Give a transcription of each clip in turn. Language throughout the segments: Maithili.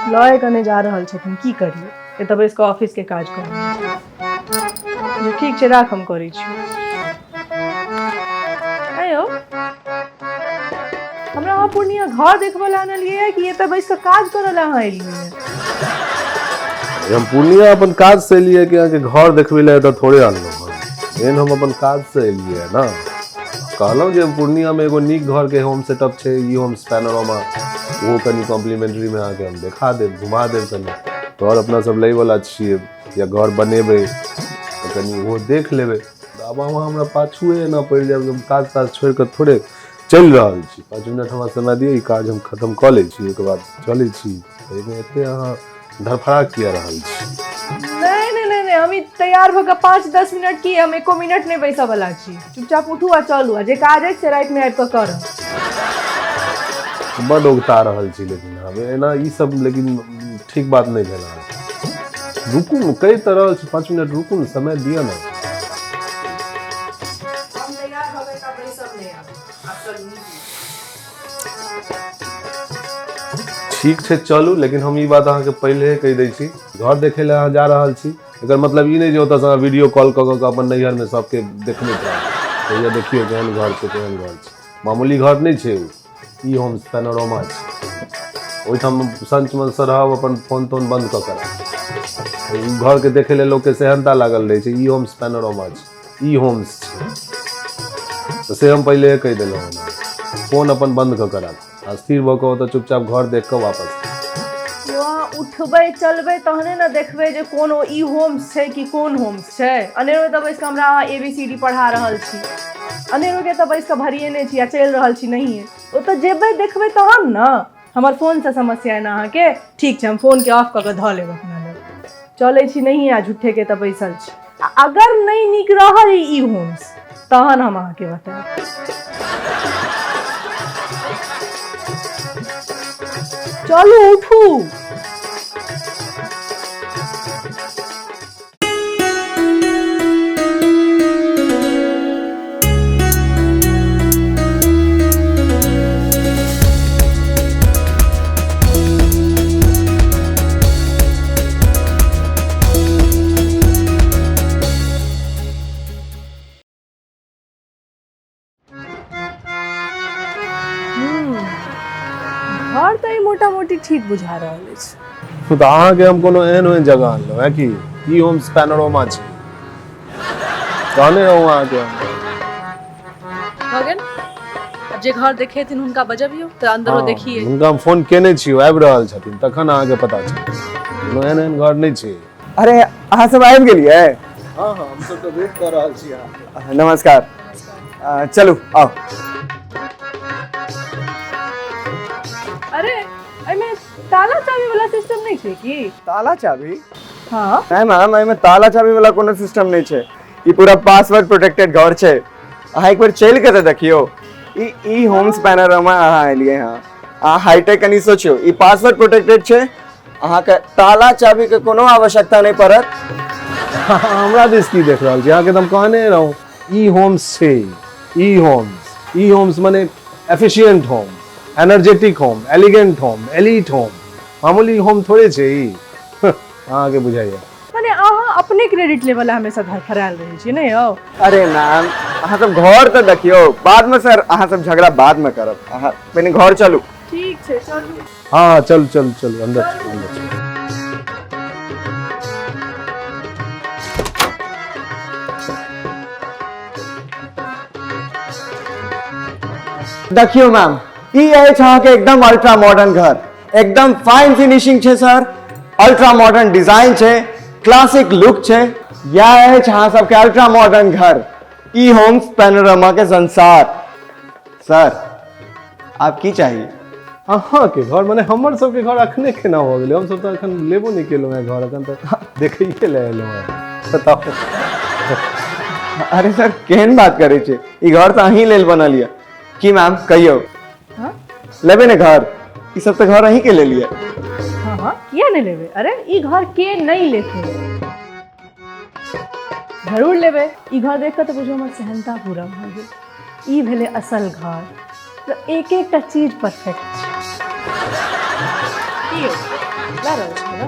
लॉय करने जा रहल छथिन, की करिए? ये तब इसका ऑफिस के काज कर जे ठीक छै, राख हम करै छी। आयो हमरा अहाँ पूर्णिया घर देखबे ला आनलिए कि ये तब इसका काज करे ला अहाँ एलिए? हम पूर्णिया अपन काज से एलिए कि अहाँके घर देखबे ला तो थोड़े आनलहुँ एहन हम अपन काज से एलिए ना। कहलहुँ जे पूर्णिया में एगो नीक घर के होम सेटअप छै, ई होम्स पैनोरामा, वो कनी कॉम्प्लीमेंट्री में अहाँके हम देखा देब, घुमा देब। कनी घर अपना सब लै वाला छियै या घर बनेबै तो कनी वो देख लेबै। आब अहाँ हमरा पाछुए ना पड़ि जायब, हम काज ताज छोड़ि कऽ थोड़े चलि रहल छी। 5 मिनट हमरा समय दिअ, ई काज हम खत्म कऽ लै छी, ओहिके बाद चलै छी। एहिमे एते अहाँ धरफड़ा किया रहल छी? नहीं नहीं नहीं नहीं, हम तैयार भऽ कऽ 5-10 मिनट की, हम एको मिनट नहीं बैसऽ वाला छी। चुपचाप उठू आ चलू, आ जे काज अछि से राति में आबि कऽ करब। बड उगता रहल छी, लेकिन हम एना ई सब लेकिन ठीक बात नहीं भेल। रुकू न, कई तरह से 5 मिनट रुकू न, समय दिया ना। हम तैयार भऽ गए तब बैसब नहीं आब चलू। ठीक छै चलू, लेकिन हम ई बात अहाँके पहले कहि दै छी, घर देखे ला अहाँ जा रहल छी, एकर मतलब ई नहीं जे ओतऽ से वीडियो कॉल कऽ कऽ अपन नैहर में सबके देखने रहब। या देखियो केहन घर छै, केहन घर छै। मामूली घर नहीं छै, ई होम्स पैनोरामा छै। ओहिठाम संच मन से रहब, अपन फोन तोन बंद कऽ के। ई घर के देखे ले लोग के सेहनता लागल रहे छै। ई होम्स पैनोरामा छै, ई होम्स छै, तो से हम पहले कहि देलहुँ। फोन अपन बंद कऽ के राख, स्थिर भऽ कऽ ओतऽ चुपचाप घर देख कऽ वापस। वहाँ उठबै चलबै तहने ने देखबै जे कोन ई होम्स छै कि कोन होम्स छै। अनेरो तऽ बैस कऽ हमरा अहाँ ABCD पढ़ा रहल छी, अनेरो के तऽ बैस कऽ भरिए नहि छी आ चलि रहल छी नहिए। ओतऽ जेबै देखबै तहन ने। हमर फोन से समस्या है ना अहाँके? ठीक छै, हम फोन के ऑफ कऽ के धऽ लेब अपना लेल। चलै छी नहीं आ झूठे के तऽ बैसल छी। अगर नहीं नीक रहल ई होम्स तहन हम अहाँके बताएब। चलू उठू। घर तो मोटा मोटी ठीक बुझा रहल अछि। तो अहाँके हम कोनो एहन ओहन जगह अनलहुँ है कि ई होम्स पैनोरामा छै, कहने रहूँ अहाँके हम। भगन अब जे घर देखेथिन हुनका बजबियौ तऽ अंदरो देखिए। हुनका हम फोन केने छियै, आबि रहल छथिन, तखन अहाँके पता चलत। कोनो एहन एहन घर नहीं छै। अरे अहाँ सब आबि गेलियै? हाँ हाँ, हम सब तो वेट कर रहल छी अहाँके। नमस्कार, चलू आओ। अरे एमे ताला चाबी वाला सिस्टम नहीं छै की? ताला चाबी? हाँ नहीं मैम, एहिमे ताला चाबी वाला कोनो सिस्टम नहीं छै। ई पूरा पासवर्ड प्रोटेक्टेड घर छै। अहाँ एक बार चलि के तऽ देखियो। ई होम्स पैनोरामा अहाँ एलियै हँ। अहाँ हाईटेक कनी सोचियो, ई पासवर्ड प्रोटेक्टेड छै। अहाँके ताला चाबी के कोनो आवश्यकता नहीं पड़त। हमरा दिस की देख रहल छी? अहाँके तऽ हम कहने रहूँ ई होम्स छै। ई होम्स माने एफिशिएंट होम, एनर्जेटिक होम, एलिगेंट होम, एलीट होम। मामूली होम थोड़े छै ई। अहाँके बुझाइए माने अहाँ अपने क्रेडिट लेवल हमेशा धरफरायल रहै छी नहीं यौ? अरे मैम, अहाँ सब घर तऽ देखियो, बाद में सर अहाँ सब झगड़ा बाद में करब। अहाँ पहले घर चलू। ठीक छै चलू। हाँ चल चल चल अंदर चल, अंदर चल। देखियो मैम, ई अछि अहाँके एकदम अल्ट्रा मॉडर्न घर। एकदम फाइन फिनिशिंग छै सर, अल्ट्रा मॉडर्न डिजाइन छै, क्लासिक लुक छै। यह अछि अहाँ सबके अल्ट्रा मॉडर्न घर, ई होम्स पैनोरामा के संसार। सर आप की चाहिए? अहाँ के घर माने हमर सबके घर अखने केना हो गेलै? हम सब तो अखन लेबो नहीं केलहुँ है घर, अखन तो देखैये ले एलहुँ है। बताओ। अरे सर केहन बात करे छै? ई घर तो अहीं लेल बनल ये। की मैम कहियो? हाँ लेबे ने घर? ई सब तो घर अहीं के ले लिए। हाँ हाँ किया नहीं लेबे? अरे ई घर के नहीं लेते, जरूर लेबे। ई घर देख कर तो बुझो हमर सहनता पूरा भ गेल। ई भेले असल घर, मतलब एक एकटा चीज परफेक्ट छै। की लऽ रहल छै ना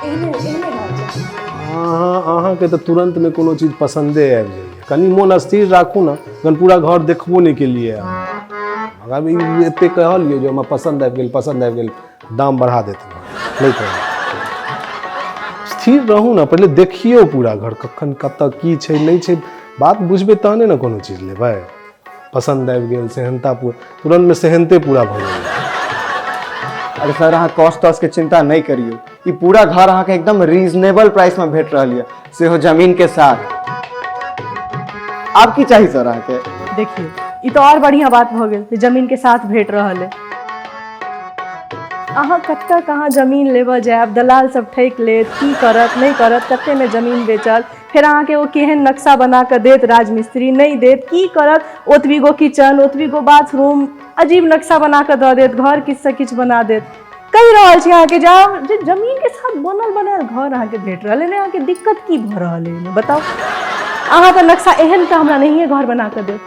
एहने एहने घर छै। अहाँके तऽ तुरंत में कोनो चीज पसंदे आबि जाइए। कनी मोन स्थिर राखू ना, अखन पूरा घर देखबो नहीं केलिए। अगर एते कहलिए जो हमरा पसंद आबि गेल, दाम बढ़ा देते नहीं तो स्थिर रहू ना, पहले देखियो पूरा घर कखन कतऽ की छै नहीं छै, बात बुझबे तहने ना कोनो चीज लेबै। पसंद आबि गेल, सेहनता तुरंत में सेहनते पूरा भऽ गेल। अरे सर अहाँ कॉस्ट तॉस्ट के चिंता नहीं करियो, ये पूरा घर अहाँ के एकदम रीजनेबल प्राइस में भेट रही है, सेहो जमीन के साथ। आप की चाहिए सर अहाँ के? देखिए ये तो और बढ़िया बात भ गेल, जमीन के साथ भेट रहल है। अहाँ कत्ता कहाँ जमीन लेबऽ जायब, दलाल सब ठैक लेत, की करत नहीं करत, कत्ते में जमीन बेचल, फिर अहाँ के वो केहन नक्शा बना के देत, राजमिस्त्री नहीं देत, की करत, ओतबी गो किचन, ओतबी गो बाथरूम, अजीब नक्शा बना के दऽ देत, घर किछ से किछ बना देत। कहि रहल छी अहाँ के जाओ जे जमीन के साथ बनल बनायल घर अहाँ के भेट रहल है, अहाँ के दिक्कत की भ रहल है बताओ। अहाँ तो नक्शा एहन तो हमरा नहीं घर बना के दे,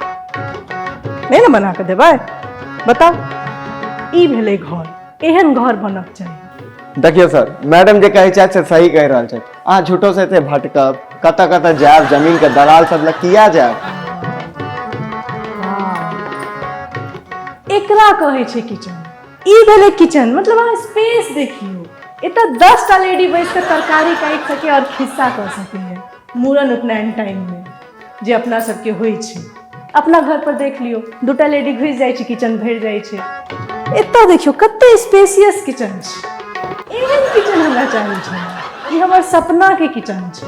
नहीं ना बना के देबै, बताओ। ई भेलै घर, एहन घर बनक चाहिए। देखियो सर, मैडम जे कहै छथि से सही कहि रहल छथि। अहाँ झूठो से एते भटकब, कतऽ कतऽ जायब, जमीन के दलाल सब लग किया जायब। एकरा कहै छै किचन। ई भेलै किचन, मतलब अहाँ स्पेस देखियो, एतऽ 10 टा लेडी बैस के तरकारी काटि सके और खिस्सा कऽ सके है मूड़न उपनयन टाइम में जे अपना सबके होइ छै। अपना घर पर देख लियो, 2टा लेडी घुसि जाइ छै, किचन भरि जाइ छै। एतऽ देखियो कते स्पेसियस किचन छै। एहन किचन हमरा चाही छै, ई हमर सपना के किचन छै।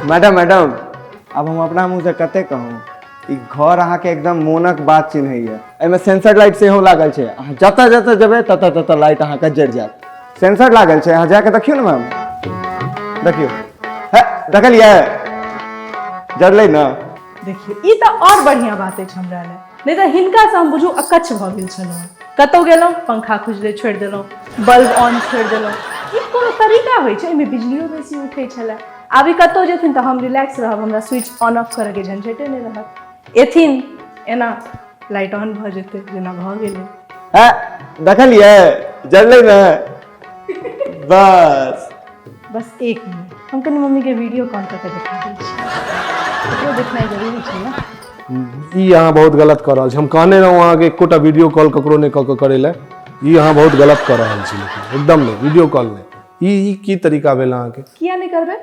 मैडम अब हम अपना मुँह से कते कहूँ, ई घर अहाँ के एकदम मोनक बात चिन्हैया। एहिमे सेंसर लाइट सेहो लागल छै, अहाँ जतऽ जतऽ जेबै ततऽ लाइट अहाँ के जरि जायत। सेंसर लागल छै, अहाँ जाके देखियो ना मैम, देखियो है, देखलियै जरलै ना। देखियो ई तऽ और बढ़िया बात अछि हमरा लेल, नहीं तऽ हिनका से हम बुझू अकच्छ भऽ गेल छलहुँ। कतौ गेलहुँ पंखा खुजले छोड़ि देलहुँ, बल्ब ऑन छोड़ि देलहुँ, ई कोनो तरीका होइ छै? एहिमे बिजलियो बेसी उठै छलै। आब ई कतौ जेथिन तऽ हम रिलैक्स रहब, हमरा स्विच ऑन ऑफ करऽ के झंझटे नहीं रहत। एथिन एना लाइट ऑन भऽ जेतै, जेना भऽ गेलै। है देखलियै जरलै ना। बस एक मिनट, हम कनी मम्मी के वीडियो कॉल करके दिखा दै छी। वीडियो देखनाइ जरूरी छै ना। ई अहाँ बहुत गलत कर रहल छी। हम कहने रहूँ अहाँ के एकोटा वीडियो कॉल ककरो नहीं कऽ के करे ले, ई अहाँ बहुत गलत कर रहल छी। लेकिन एकदम नहीं, वीडियो कॉल नहीं। ई की तरीका भेल अहाँ के? किया नहीं करबै?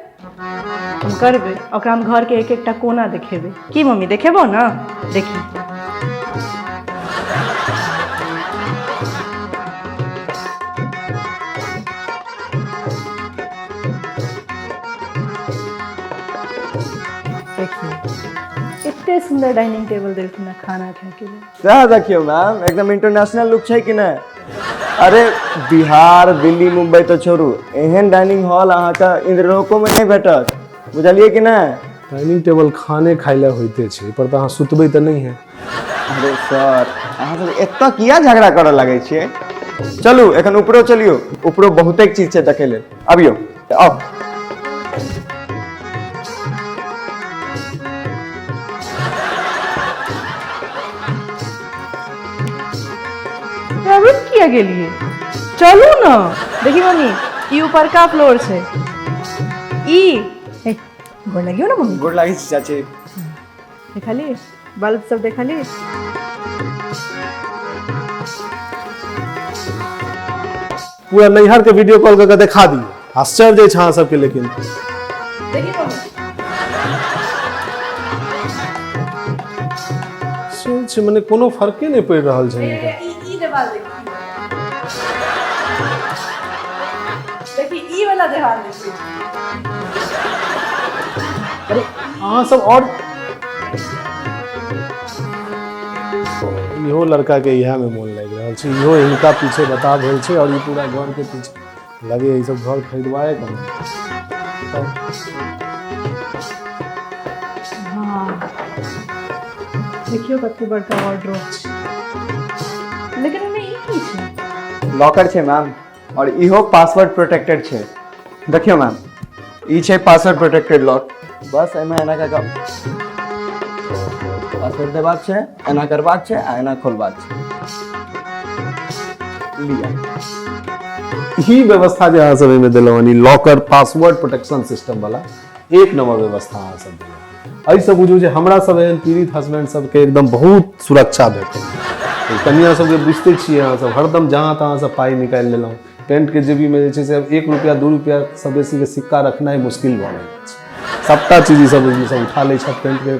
हम करबै, ओकरा हम घर के एक एकटा कोना देखेबै। की मम्मी देखेबो ना? देखी एते सुंदर डाइनिंग टेबल देलखिन ना खाना खाए के लिए। सह देखियो मैम, एकदम इंटरनेशनल लुक छै कि नहीं? अरे बिहार, दिल्ली, मुंबई तो छोड़ू, एहन डाइनिंग हॉल अहाँ के इंद्रलोको में नहीं भेटत, बुझलिए कि नहीं? डाइनिंग टेबल खाने खाइ ले होइते छै, पर तऽ अहाँ सुतबै तऽ नहीं है। अरे सर अहाँ सब एतऽ किया झगड़ा करऽ लागै छियै? चलू एखन ऊपरो चलियो, ऊपरो बहुते चीज छै देखे लेल। अबियो आओ। रुक किया गेलिए? चलू ना। देखी मम्मी, ई ऊपर का फ्लोर छै। ई गोड़ लगियो ना मम्मी। गोड़ लागि चाची। देखली बल्ब सब देखली। पूरा नैहर के वीडियो कॉल करके दिखा दियो, आश्चर्य छै अहाँ सबके। लेकिन देखी मम्मी, सोच मने कोनो फर्के नहीं पड़ रहल छै। ई देवाल देखी, देखी ई वाला देवाल देखी। अरे अहाँ सब और इहो लड़का के इहा में मोन लागि रहल छै, इहो इनका पीछे बता भेल छै और ई पूरा घर के पीछे लगे ई सब घर खरीदवाए कम। हाँ देखियो कते बड़का वार्डरोब छै, लेकिन ओमे ई की छै? लॉकर छै मैम, और इहो पासवर्ड प्रोटेक्टेड छै। देखियो मैम, ई छै पासवर्ड प्रोटेक्टेड लॉक। बस एमे एना का छोड़ देबाक छै, एना करबाक छै आ एना खोलबाक छै। लिया ई व्यवस्था जे अहाँ सब एहिमे देलहुँ हन, ई लॉकर पासवर्ड प्रोटेक्शन सिस्टम वाला एक नंबर व्यवस्था अहाँ सब देलहुँ। एहिसँ बुझू जे हमरा सब एहन पीड़ित हस्बैंड सबके एकदम बहुत सुरक्षा भेटल। कनिया सबके बुझते छियै अहाँ सब, हरदम जहाँ तहाँ से पाइ निकालि लेलहुँ। पेंट के जेबी में जे छै से अब 1 रुपया 2 रुपया सब बेसी के सिक्का रखनाइ मुश्किल भऽ गेल छै। सबटा चीज ई सब उठा लै छथि पेंट के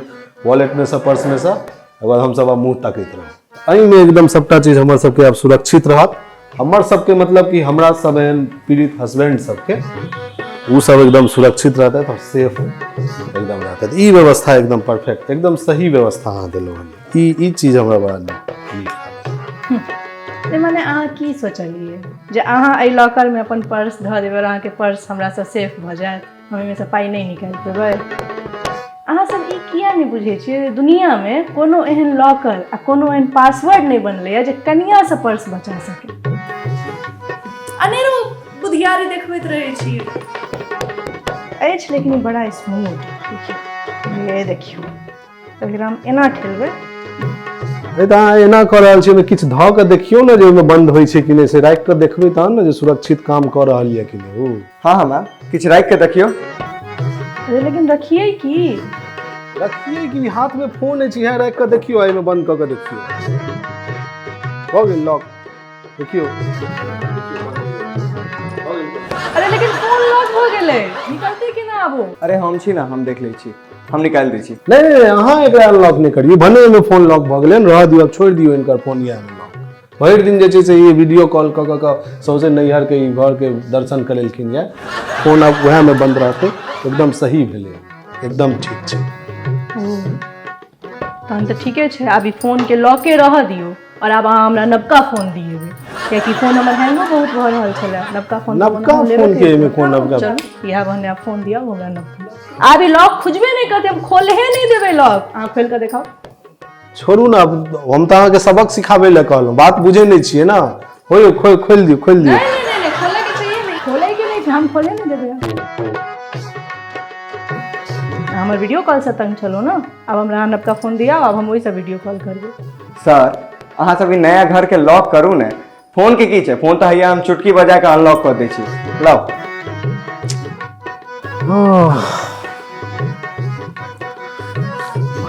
वॉलेट में से, पर्स में से, ओकर बाद हमसब आब मुँह तकैत रहब। एहिमे एकदम सबटा चीज हमर सबके आब सुरक्षित रहत। हमर सबके मतलब कि हमरा सब एहन पीड़ित हस्बैंड सबके वो सब एकदम सुरक्षित रहते और सेफ एकदम रहते। ई व्यवस्था एकदम परफेक्ट, एकदम सही व्यवस्था अहाँ देलहुँ हन। ई चीज हमरा बड़ा नीक। माने अहाँ की सोचलिए जे अहाँ एहि लॉकर में अपन पर्स धऽ देबै और अहाँ के पर्स हमरा से सेफ भऽ जायत, हम एहिमे से पाइ नहीं निकालि पेबै? अहाँ सब ई किया नहीं बुझे छियै दुनिया में कोनो एहन लॉकर आ कोनो एहन पासवर्ड नहीं बनलै जे कनिया से पर्स बचा सके? अनेरो बुधियारी देखबैत रहै छी अछि, लेकिन ई बड़ा स्मूथ। देखियो ये देखियो, एकरा हम एना ठेलबै। अहाँ एना कऽ रहल छियै, किछु धऽ कऽ देखियौ ने जे ओहिमे बंद होइ छै कि नहीं से, राखि कऽ देखबै तहन ने जे सुरक्षित काम कऽ रहल यऽ कि नहीं। हाँ हाँ मैम, किछु राखि के देखियो। अरे लेकिन रखिए कि हाथ में फोन अछि, यहाँ राखि कऽ देखियो, एहिमे बंद कऽ के देखियो, हो गेल लॉक। देखियो। अरे लेकिन फोन लॉक हो गेलै, निकलते कि ना आबो? अरे हम छी ना, हम देख लै छी, हम निकाल दै छी। नहीं अहाँ एकरा अनलॉक नहीं करियो, भने में फोन लॉक भऽ गेलै, रह दियौ, छोड़ि दियौ इनकर फोन या लॉक। भरि दिन जे छै से ये वीडियो कॉल कऽ कऽ सौंसे नैहर के घर के दर्शन करेलखिन या, फोन अब वह में बंद रहते, एकदम सही भेलै, एकदम ठीक छै। तहन तऽ ठीके छै, आब ई फोन के लॉके रह दियौ और आब अहाँ हमरा नवका फोन दिएबै, कियाकि फोन हमर हैंगो बहुत भऽ रहल छलै। नवका फोन के एहिमे कोन नवका? चलू इएह बहने आप फोन दिया हमरा नवका। आब ई लॉक खुजबे नहीं करते, हम खोलहे नहीं देबै लॉक। अहाँ खोल के देखाओ। छोड़ू ना, हम तऽ अहाँके सबक सिखाबै लए कहलहुँ, बात बुझे नहीं छियै ना। होइयो खोल दियौ। नहीं खोले के चाहिए, नहीं खोले के नहीं, हम खोले नहीं देबै। हमर वीडियो कॉल से तंग छलो ना, अब हमरा नवका फोन दिया, अब हम ओहि से वीडियो कॉल करबै। सर अहाँ सब नया घर के लॉक करू ने, फोन के की छै, फोन तो हैया हम चुटकी बजा के अनलॉक कर दै छी। लाओ।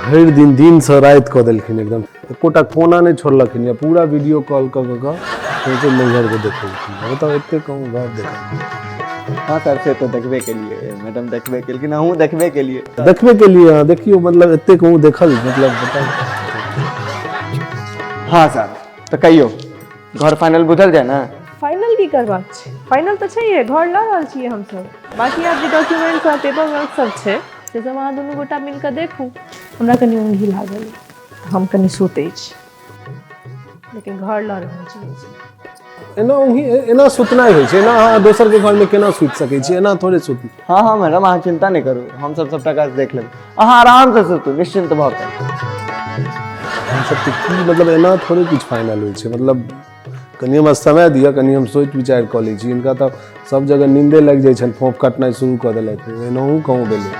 भरि दिन से रात कऽ देलखिन, एकदम एकोटा कोना नहीं छोड़लखिन या पूरा वीडियो कॉल कऽ नैहर के देखेलखिन। बताओ एते कहूँ घर देखा। हाँ सर से तो देखबे के लिए, मैडम देखबे के लिए, अहूँ देखबे के लिए। देखियो मतलब एते कहूँ देखल, मतलब बताओ। हाँ सर तो कहियो घर फाइनल बुझल जाए ना? फाइनल की करबाक छै, फाइनल तो छैहे, घर लऽ रहल छियै हम सब। बाकी आब जे डॉक्यूमेंट सब पेपर वर्क सब छै से सब अहाँ दुनू गोटा मिल कऽ देखू। हमरा कनि ऊँघी लागल, हम कनि सुतै छी, लेकिन घर लऽ रहल छियै। एना सुतनाइ होइ छै ना, अहाँ दोसर के घर में केना सुति सकै छी, एना थोड़े सुत। हाँ मैडम अहाँ चिंता नहीं करू, हम सब सबटा काज देख लेब, अहाँ आराम से सुतू, निश्चिंत भऽ कऽ। हम सब की मतलब एना थोड़े कुछ फाइनल होइ छै, मतलब कनि हमरा समय दिअ, कनि हम सोच विचार कऽ लै छी। इनका तऽ सब जगह नींदे लागि जाइ छनि, फोफ कटनाइ शुरू कऽ देलथि, एनाहू कहूँ भेलै।